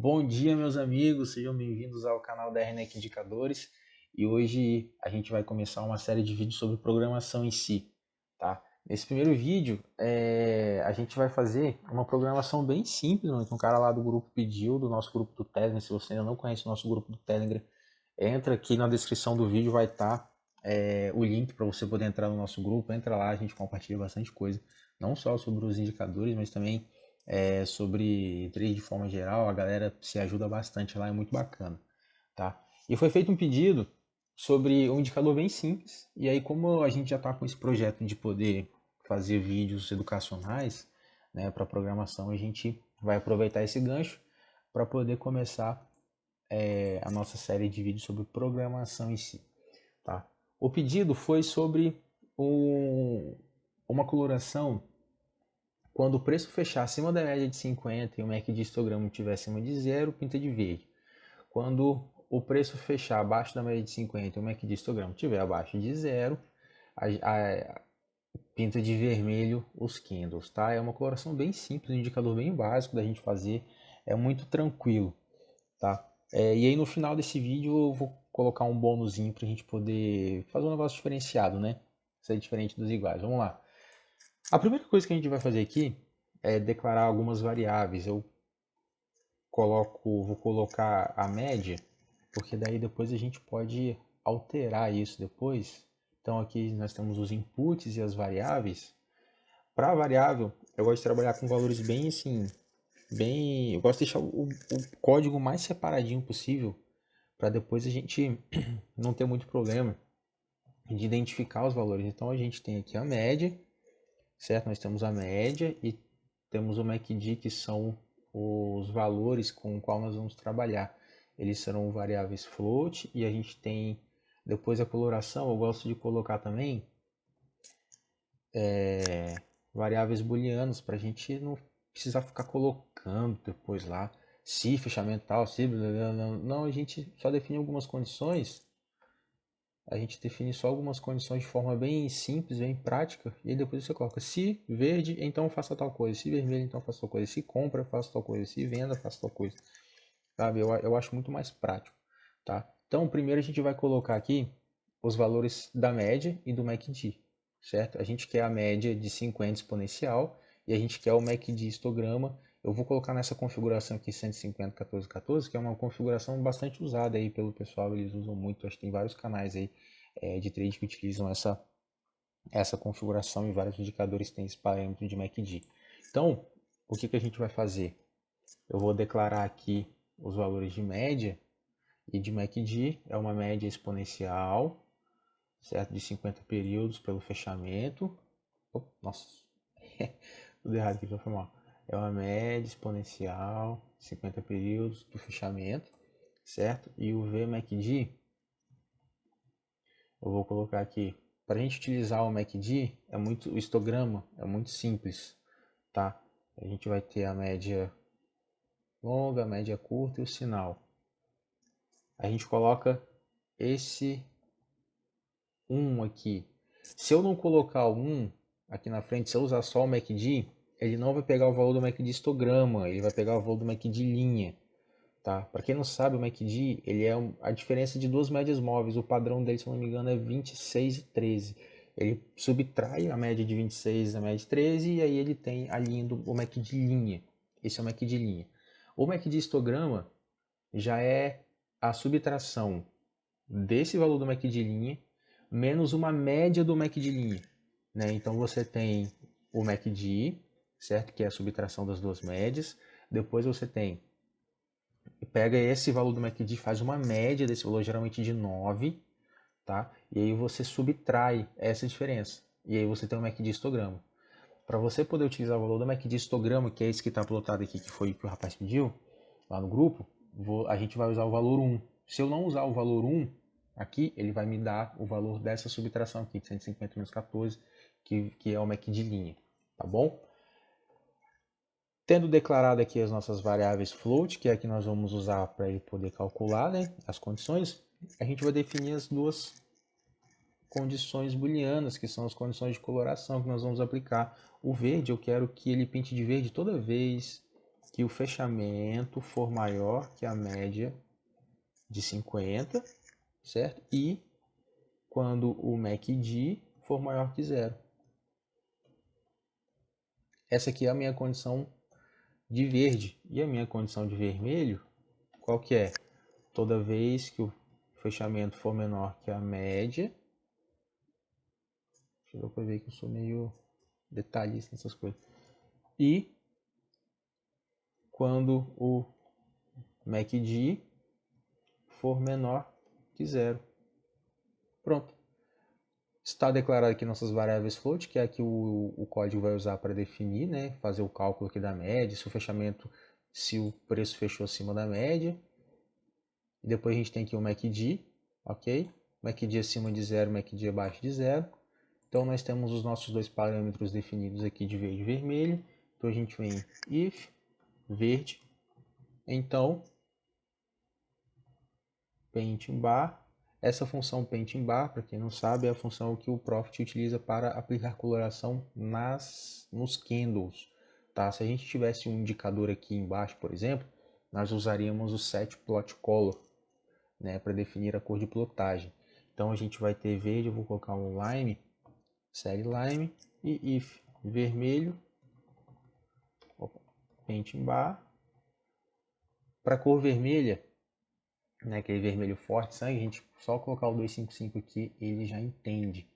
Bom dia, meus amigos, sejam bem-vindos ao canal da RNEC Indicadores e hoje a gente vai começar uma série de vídeos sobre programação em si, tá? Nesse primeiro vídeo, a gente vai fazer uma programação bem simples, que um cara lá do grupo pediu, do nosso grupo do Telegram. Se você ainda não conhece o nosso grupo do Telegram, entra aqui na descrição do vídeo, vai estar o link para você poder entrar no nosso grupo. Entra lá, a gente compartilha bastante coisa, não só sobre os indicadores, mas também sobre trade de forma geral. A galera se ajuda bastante lá, é muito bacana, tá? E foi feito um pedido sobre um indicador bem simples, e aí como a gente já está com esse projeto de poder fazer vídeos educacionais, né, para programação, a gente vai aproveitar esse gancho para poder começar a nossa série de vídeos sobre programação em si, tá? O pedido foi sobre uma coloração quando o preço fechar acima da média de 50 e o MACD de histograma estiver acima de zero, pinta de verde. Quando o preço fechar abaixo da média de 50 e o MACD de histograma estiver abaixo de zero, pinta de vermelho os candles, tá? É uma coloração bem simples, um indicador bem básico da gente fazer, é muito tranquilo, tá? E aí no final desse vídeo eu vou colocar um bônusinho para a gente poder fazer um negócio diferenciado, né? Ser diferente dos iguais. Vamos lá. A primeira coisa que a gente vai fazer aqui é declarar algumas variáveis. Eu vou colocar a média, porque daí depois a gente pode alterar isso depois. Então aqui nós temos os inputs e as variáveis. Para a variável, eu gosto de trabalhar com valores bem assim, eu gosto de deixar o código mais separadinho possível, para depois a gente não ter muito problema de identificar os valores. Então a gente tem aqui a média, certo? Nós temos a média e temos o MACD, que são os valores com o qual nós vamos trabalhar. Eles serão variáveis float, e a gente tem depois a coloração. Eu gosto de colocar também variáveis booleanas para a gente não precisar ficar colocando depois lá se fechamento tal, se não, a gente só define algumas condições. A gente define só algumas condições de forma bem simples, bem prática, e aí depois você coloca: se verde, então faça tal coisa; se vermelho, então faça tal coisa; se compra, faça tal coisa; se venda, faça tal coisa. Sabe? Eu acho muito mais prático, tá? Então, primeiro a gente vai colocar aqui os valores da média e do MACD, certo? A gente quer a média de 50 exponencial e a gente quer o MACD histograma. Eu vou colocar nessa configuração aqui 150 14 14, que é uma configuração bastante usada aí pelo pessoal. Eles usam muito, acho que tem vários canais aí de trade que utilizam essa configuração, e vários indicadores têm esse parâmetro de MACD. Então, o que a gente vai fazer? Eu vou declarar aqui os valores de média e de MACD. É uma média exponencial, certo? De 50 períodos pelo fechamento. Nossa, tudo errado aqui, foi mal. É uma média exponencial, 50 períodos do fechamento, certo? E o VMACD, eu vou colocar aqui. Para a gente utilizar o MACD, o histograma é muito simples, tá? A gente vai ter a média longa, a média curta e o sinal. A gente coloca esse 1 aqui. Se eu não colocar o 1 aqui na frente, se eu usar só o MACD, ele não vai pegar o valor do MACD histograma, ele vai pegar o valor do MACD linha. Tá? Para quem não sabe, o MACD ele é a diferença de duas médias móveis. O padrão dele, se eu não me engano, é 26 e 13. Ele subtrai a média de 26 da média de 13, e aí ele tem a linha do MACD linha. Esse é o MACD linha. O MACD histograma já é a subtração desse valor do MACD linha menos uma média do MACD linha, né? Então você tem o MACD, certo? Que é a subtração das duas médias. Depois você pega esse valor do MACD, faz uma média desse valor, geralmente de 9, tá? E aí você subtrai essa diferença. E aí você tem o MACD histograma. Para você poder utilizar o valor do MACD histograma, que é esse que está plotado aqui, que foi o que o rapaz pediu lá no grupo, a gente vai usar o valor 1. Se eu não usar o valor 1 aqui, ele vai me dar o valor dessa subtração aqui, de 150 menos 14, que é o MACD linha, tá bom? Tendo declarado aqui as nossas variáveis float, que é a que nós vamos usar para ele poder calcular, né, as condições, a gente vai definir as duas condições booleanas, que são as condições de coloração que nós vamos aplicar. O verde, eu quero que ele pinte de verde toda vez que o fechamento for maior que a média de 50, certo? E quando o MACD for maior que 0. Essa aqui é a minha condição de verde. E a minha condição de vermelho, qual que é? Toda vez que o fechamento for menor que a média. Deixa eu ver que eu sou meio detalhista nessas coisas. E quando o MACD for menor que 0. Pronto. Está declarado aqui nossas variáveis float, que é a que o código vai usar para definir, né? Fazer o cálculo aqui da média, se o preço fechou acima da média. E depois a gente tem aqui o MACD, ok? MACD acima de 0, MACD abaixo de 0. Então nós temos os nossos dois parâmetros definidos aqui de verde e vermelho. Então a gente vem if verde, então painting bar. Essa função painting bar, para quem não sabe, é a função que o Profit utiliza para aplicar coloração nos candles. Tá? Se a gente tivesse um indicador aqui embaixo, por exemplo, nós usaríamos o set plot color, né, para definir a cor de plotagem. Então a gente vai ter verde, eu vou colocar um lime, série lime, e if vermelho, painting bar. Para a cor vermelha, né, aquele vermelho forte, sangue, a gente só colocar o 255 aqui, ele já entende.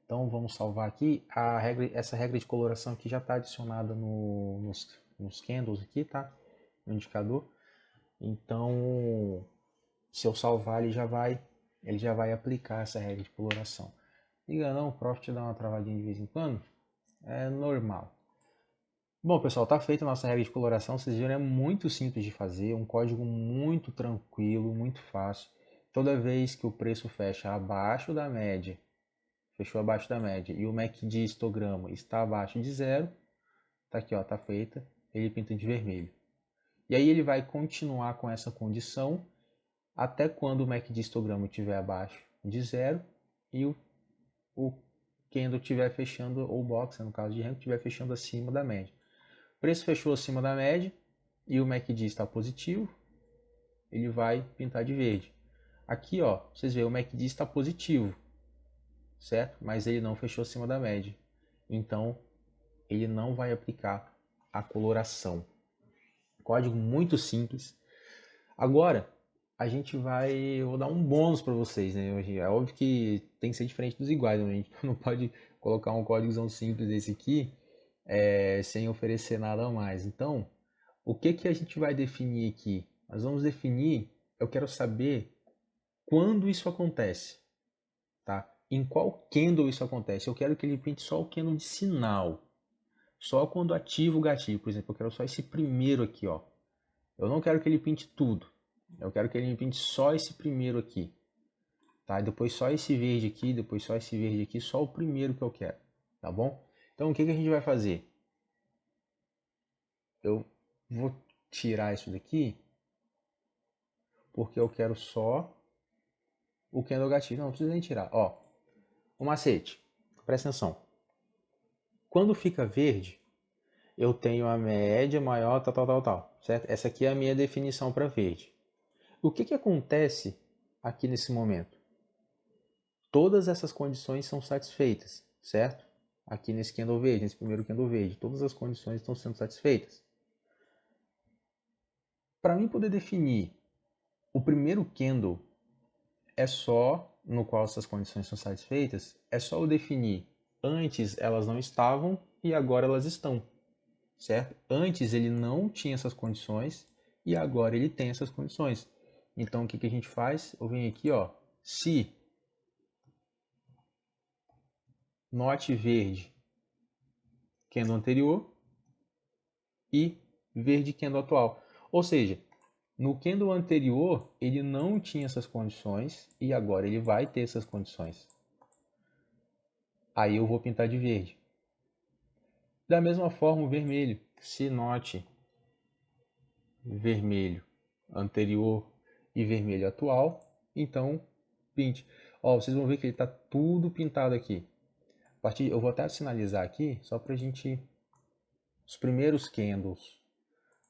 Então vamos salvar aqui. Essa regra de coloração aqui já está adicionada nos candles aqui, tá? No indicador. Então, se eu salvar, ele já vai aplicar essa regra de coloração. Liga não, o Profit dá uma travadinha de vez em quando. É normal. Bom, pessoal, tá feita a nossa regra de coloração. Vocês viram, é muito simples de fazer, um código muito tranquilo, muito fácil. Toda vez que o preço fecha abaixo da média, fechou abaixo da média, e o MACD histograma está abaixo de 0, tá aqui, ó, tá feita, ele pinta de vermelho. E aí ele vai continuar com essa condição até quando o MACD histograma estiver abaixo de 0 e o candle estiver fechando, ou o box, no caso de renda, estiver fechando acima da média. O preço fechou acima da média e o MACD está positivo, ele vai pintar de verde. Aqui, ó, vocês veem, o MACD está positivo, certo? Mas ele não fechou acima da média. Então, ele não vai aplicar a coloração. Código muito simples. Agora, eu vou dar um bônus para vocês, né? É óbvio que tem que ser diferente dos iguais, né? A gente não pode colocar um códigozão simples desse aqui sem oferecer nada a mais. Então, o que a gente vai definir aqui? Nós vamos definir, eu quero saber quando isso acontece, tá? Em qual candle isso acontece? Eu quero que ele pinte só o candle de sinal, só quando ativa o gatilho. Por exemplo, eu quero só esse primeiro aqui, ó. Eu não quero que ele pinte tudo. Eu quero que ele pinte só esse primeiro aqui, tá? Depois só esse verde aqui, depois só esse verde aqui, só o primeiro que eu quero, tá bom? Então o que a gente vai fazer? Eu vou tirar isso daqui porque eu quero só o candle gatilho. Não precisa nem tirar. Ó, o macete. Presta atenção. Quando fica verde, eu tenho a média maior, tal, certo? Essa aqui é a minha definição para verde. O que acontece aqui nesse momento? Todas essas condições são satisfeitas, certo? Aqui nesse candle verde, nesse primeiro candle verde, todas as condições estão sendo satisfeitas. Para mim poder definir o primeiro candle no qual essas condições são satisfeitas, é só eu definir antes elas não estavam e agora elas estão, certo? Antes ele não tinha essas condições e agora ele tem essas condições. Então o que a gente faz? Eu venho aqui, ó, se not verde candle anterior e verde candle atual. Ou seja, no candle anterior ele não tinha essas condições e agora ele vai ter essas condições. Aí eu vou pintar de verde. Da mesma forma o vermelho, se not vermelho anterior e vermelho atual, então pinte. Ó, vocês vão ver que ele está tudo pintado aqui. Eu vou até sinalizar aqui, só para a gente... Os primeiros candles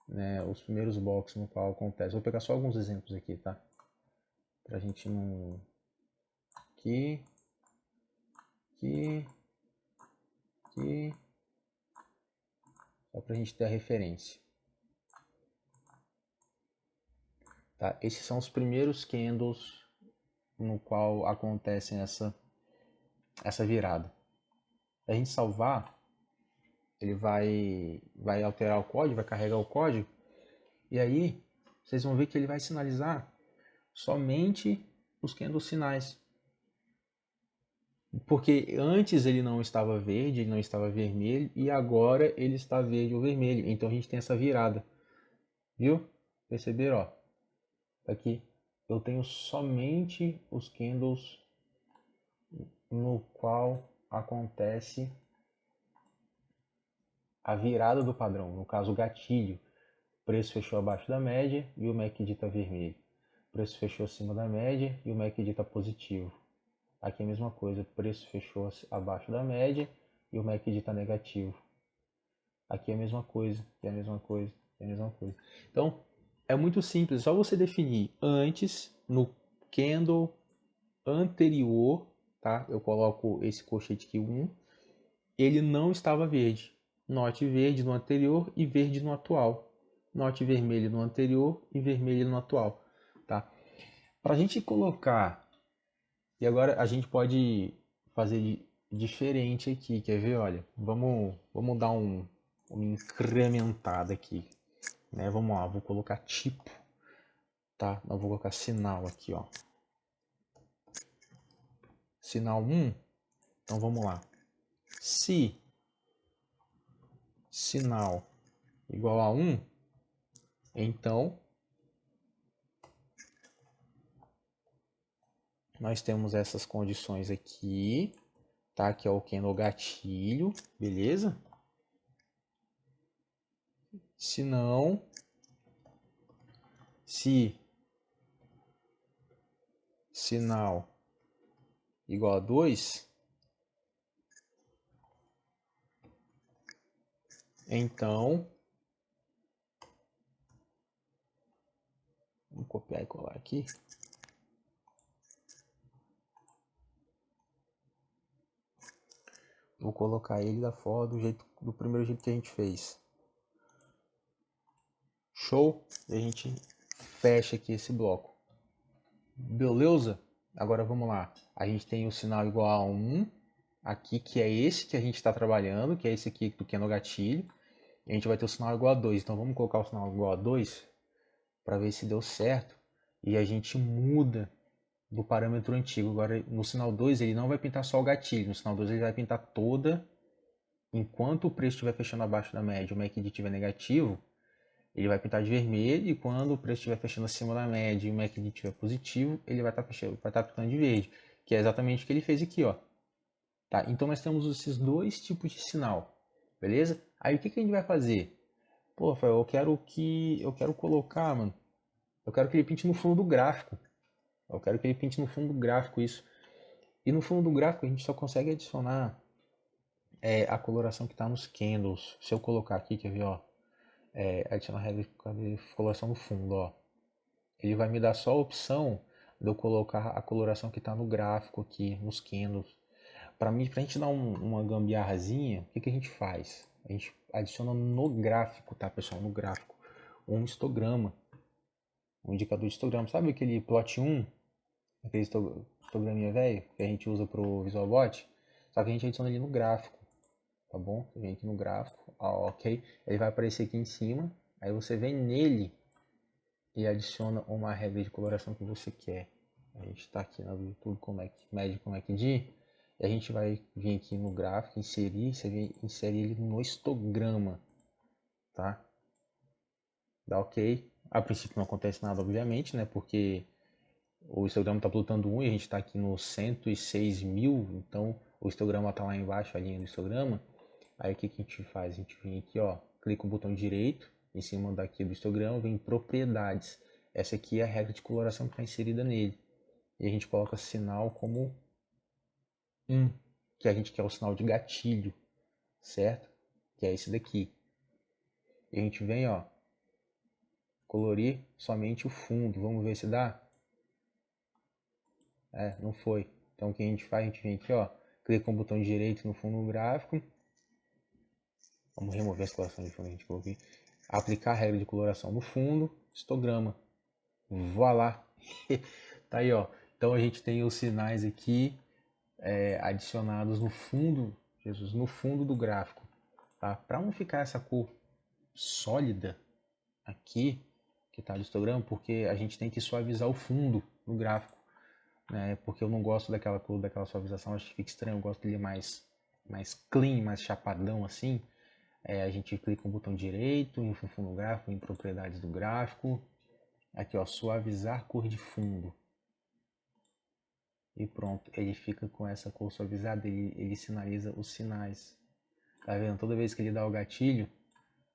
né, os primeiros blocos no qual acontece. Vou pegar só alguns exemplos aqui, tá? Pra gente não... Aqui, aqui, aqui, só pra gente ter a referência. Tá? Esses são os primeiros candles no qual acontece essa virada. A gente salvar, ele vai alterar o código, vai carregar o código, e aí vocês vão ver que ele vai sinalizar somente os candles sinais. Porque antes ele não estava verde, ele não estava vermelho, e agora ele está verde ou vermelho. Então a gente tem essa virada. Viu? Perceberam? Ó, aqui eu tenho somente os candles no qual acontece a virada do padrão, no caso o gatilho. O preço fechou abaixo da média e o MACD está vermelho. O preço fechou acima da média e o MACD está positivo. Aqui é a mesma coisa, o preço fechou abaixo da média e o MACD está negativo. Aqui é a mesma coisa, aqui é a mesma coisa, aqui é a mesma coisa. Então, é muito simples, só você definir antes, no candle anterior, tá? Eu coloco esse colchete aqui 1, ele não estava verde. Note verde no anterior e verde no atual. Note vermelho no anterior e vermelho no atual, tá? Para a gente colocar, e agora a gente pode fazer diferente aqui, quer ver? Olha, vamos dar uma incrementada aqui, né? Vamos lá, vou colocar tipo, tá? Eu vou colocar sinal aqui, ó. Sinal 1, então vamos lá. Se sinal igual a 1, então nós temos essas condições aqui, tá? Que é o candle gatilho, beleza? Se não, se sinal igual a 2, então vou copiar e colar aqui. Vou colocar ele da forma do primeiro jeito que a gente fez. Show? E a gente fecha aqui esse bloco. Beleza? Agora vamos lá. A gente tem o sinal igual a 1 aqui, que é esse que a gente está trabalhando, que é esse aqui do pequeno gatilho. E a gente vai ter o sinal igual a 2. Então vamos colocar o sinal igual a 2 para ver se deu certo. E a gente muda do parâmetro antigo. Agora no sinal 2 ele não vai pintar só o gatilho. No sinal 2 ele vai pintar toda. Enquanto o preço estiver fechando abaixo da média, o MACD estiver negativo, ele vai pintar de vermelho, e quando o preço estiver fechando acima da média e o MACD estiver positivo, ele vai estar pintando de verde, que é exatamente o que ele fez aqui, ó. Tá? Então nós temos esses dois tipos de sinal, beleza? Aí o que a gente vai fazer? Pô, Rafael, eu quero colocar, mano, eu quero que ele pinte no fundo do gráfico. Eu quero que ele pinte no fundo do gráfico isso. E no fundo do gráfico a gente só consegue adicionar a coloração que está nos candles. Se eu colocar aqui, quer ver, ó, adicionar regra de coloração no fundo, ó. Ele vai me dar só a opção de eu colocar a coloração que está no gráfico aqui, nos candles. Para mim, pra gente dar uma gambiarrazinha, o que a gente faz? A gente adiciona no gráfico, tá, pessoal? No gráfico, um histograma, um indicador de histograma. Sabe aquele plot 1? Aquele histograminha velho que a gente usa pro VisualBot? Só que a gente adiciona ele no gráfico, tá bom? Você vem aqui no gráfico, ok? Ele vai aparecer aqui em cima, aí você vem nele e adiciona uma regra de coloração que você quer. A gente está aqui no YouTube mede com MACD, e a gente vai vir aqui no gráfico, inserir, você insere ele no histograma, tá? Dá ok. A princípio não acontece nada, obviamente, né? Porque o histograma está plotando 1 e a gente está aqui no 106 mil, então o histograma está lá embaixo, a linha do histograma. Aí o que a gente faz? A gente vem aqui, ó, clica o botão direito, em cima daqui do histograma, vem propriedades. Essa aqui é a regra de coloração que está inserida nele. E a gente coloca sinal como 1, que a gente quer o sinal de gatilho, certo? Que é esse daqui. E a gente vem, ó, colorir somente o fundo. Vamos ver se dá? Não foi. Então o que a gente faz? A gente vem aqui, ó, clica com o botão direito no fundo gráfico. Vamos remover as colorações de fundo que a gente colocou aqui. Aplicar a regra de coloração no fundo, histograma. Voilá! Tá aí, ó. Então a gente tem os sinais aqui adicionados no fundo, no fundo do gráfico. Tá? Para não ficar essa cor sólida aqui, que está no histograma, porque a gente tem que suavizar o fundo no gráfico, né? Porque eu não gosto daquela cor, daquela suavização, acho que fica estranho, eu gosto dele mais clean, mais chapadão assim. A gente clica no botão direito, no fundo gráfico, em propriedades do gráfico, aqui ó, suavizar cor de fundo. E pronto, ele fica com essa cor suavizada, ele sinaliza os sinais. Tá vendo? Toda vez que ele dá o gatilho,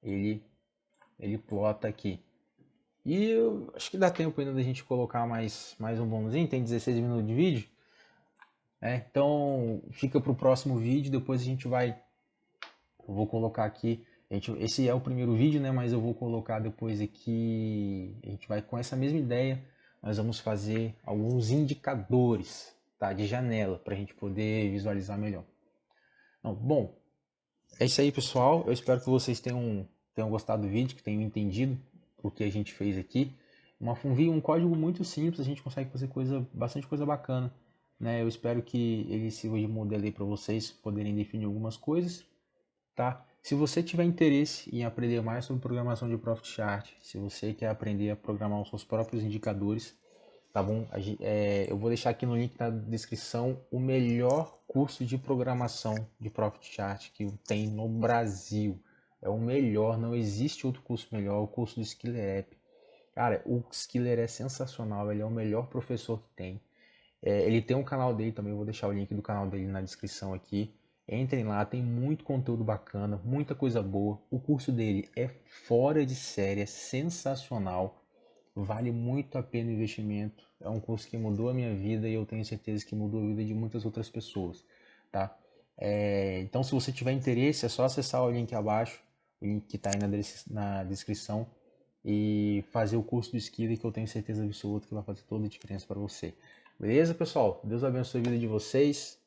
ele plota aqui. E eu acho que dá tempo ainda da gente colocar mais um bonzinho, tem 16 minutos de vídeo. Então fica para o próximo vídeo, depois a gente vai... Eu vou colocar aqui, esse é o primeiro vídeo, né? Mas eu vou colocar depois aqui, a gente vai com essa mesma ideia, nós vamos fazer alguns indicadores, tá? De janela, para a gente poder visualizar melhor. Então, bom, é isso aí, pessoal. Eu espero que vocês tenham gostado do vídeo, que tenham entendido o que a gente fez aqui. Um código muito simples, a gente consegue fazer bastante coisa bacana, né? Eu espero que ele sirva de modelo aí para vocês poderem definir algumas coisas, tá? Se você tiver interesse em aprender mais sobre programação de Profit Chart, se você quer aprender a programar os seus próprios indicadores, tá bom? Eu vou deixar aqui no link na descrição o melhor curso de programação de Profit Chart que tem no Brasil. É o melhor, não existe outro curso melhor, o curso do Skiller App. Cara, o Skiller é sensacional, ele é o melhor professor que tem. Ele tem um canal dele também, eu vou deixar o link do canal dele na descrição aqui. Entrem lá, tem muito conteúdo bacana, muita coisa boa. O curso dele é fora de série, é sensacional. Vale muito a pena o investimento. É um curso que mudou a minha vida e eu tenho certeza que mudou a vida de muitas outras pessoas, tá? Então, se você tiver interesse, é só acessar o link abaixo, o link que está aí na descrição, e fazer o curso do Skiller, que eu tenho certeza absoluta que vai fazer toda a diferença para você. Beleza, pessoal? Deus abençoe a vida de vocês.